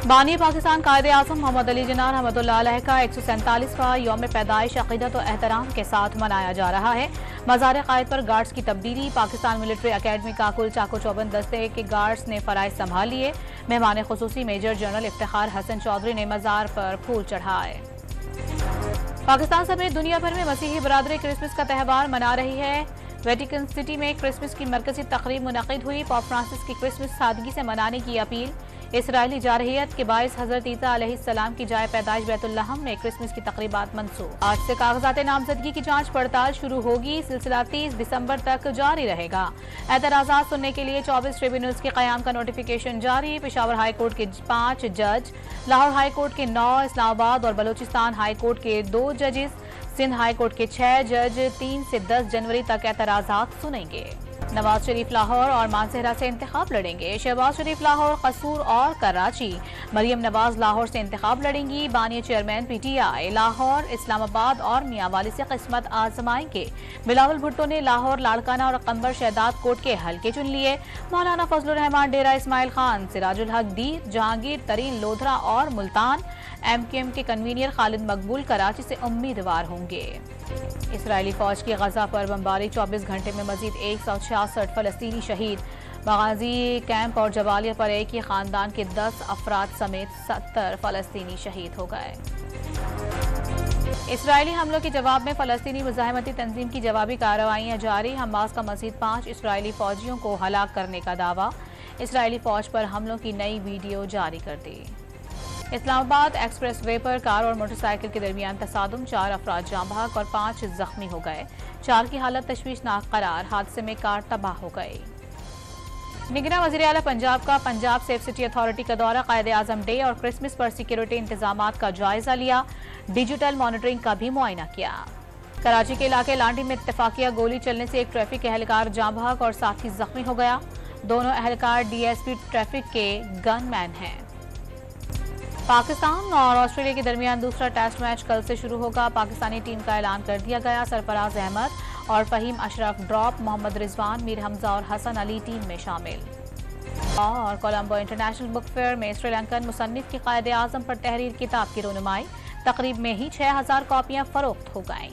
बानी पाकिस्तान कायदे आज़म मोहम्मद अली जिन्ना रहमतुल्लाह अलैह का 147वां यौम पैदाइश अक़ीदत और एहतराम के साथ मनाया जा रहा है। मज़ार क़ायद पर गार्ड्स की तब्दीली। पाकिस्तान मिलिट्री अकेडमी का कुल चाको चौबंद दस्ते के गार्ड्स ने फ़राइज़ संभाल लिए। मेहमान खुसूसी मेजर जनरल इफ्तिखार हसन चौधरी ने मज़ार पर फूल चढ़ाए। पाकिस्तान समेत दुनिया भर में मसीही बरादरी क्रिसमस का त्यौहार मना रही है। वेटिकन सिटी में क्रिसमस की मरकजी तकरीब मुनक़िद हुई। पोप फ्रांसिस की क्रिसमस सादगी से मनाने की अपील। इसराइली जारहियत के बाइस हज़रत ईसा अलैहिस्सलाम की जाए पैदाइश बैतुल्लहम में क्रिसमस की तकरीबात मनसूख। आज से कागजात नामजदगी की जांच पड़ताल शुरू होगी। सिलसिला 30 दिसंबर तक जारी रहेगा। एतराज़ात सुनने के लिए 24 ट्रिब्यूनल्स के क़याम का नोटिफिकेशन जारी। पेशावर हाई कोर्ट के 5 जज, लाहौर हाई कोर्ट के 9, इस्लामाबाद और बलूचिस्तान हाई कोर्ट के 2 जजेस, सिंध हाई कोर्ट के 6 जज 3 से 10 जनवरी तक एतराज़ात सुनेंगे। नवाज शरीफ लाहौर और मानसहरा से इंतखाब लड़ेंगे। शहबाज शरीफ लाहौर, कसूर और कराची। मरियम नवाज लाहौर से इंतखाब लड़ेंगी। बानी चेयरमैन PTI लाहौर, इस्लामाबाद और मियांवाली से किस्मत आजमाएंगे। बिलावल भुट्टो ने लाहौर, लाड़काना और कंबर शहदाद कोट के हल्के चुन लिए। मौलाना फजलुर रहमान डेरा इस्माइल खान, सिराजुल हक दीर, जहांगीर तरीन लोधरा और मुल्तान। MQM के कन्वीनियर खालिद मकबूल कराची से उम्मीदवार होंगे। इसराइली फौज की गजा पर बमबारी। 24 घंटे में मजीद 166 फलस्तीनी शहीद। मगाजी कैंप और जबालिया पर एक ही खानदान के 10 अफराद समेत 70 फलस्तीनी शहीद हो गए। इसराइली हमलों के जवाब में फलस्तीनी मुजाहिमती तंजीम की जवाबी कार्रवाइयां जारी। हमास का मजीद 5 इसराइली फौजियों को हलाक करने का दावा। इसराइली फौज पर हमलों की नई वीडियो जारी कर दी। इस्लामाबाद एक्सप्रेस वे पर कार और मोटरसाइकिल के दरमियान तसादुम, 4 अफराद जाँ बहक और 5 जख्मी हो गए। 4 की हालत तशवीशनाक करार। हादसे में कार तबाह हो गई। निगरान वज़ीर आला पंजाब का पंजाब सेफ सिटी अथॉरिटी का दौरा। कायदे आज़म डे और क्रिसमस पर सिक्योरिटी इंतजामात का जायजा लिया। डिजिटल मॉनिटरिंग का भी मुआयना किया। कराची के इलाके लांडी में इत्तेफाकिया गोली चलने से एक ट्रैफिक एहलकार जाँ बहक और साथी जख्मी हो गया। दोनों एहलकार DSP ट्रैफिक के गनमैन हैं। पाकिस्तान और ऑस्ट्रेलिया के दरमियान दूसरा टेस्ट मैच कल से शुरू होगा। पाकिस्तानी टीम का ऐलान कर दिया गया। सरफराज अहमद और फहीम अशरफ ड्रॉप। मोहम्मद रिजवान, मीर हमजा और हसन अली टीम में शामिल। और कोलंबो इंटरनेशनल बुक फेयर में श्रीलंकन मुसन्निफ की कायदे आज़म पर तहरीर किताब की रोनुमाई। तकरीब में ही 6000 कॉपियां फरोख्त हो गईं।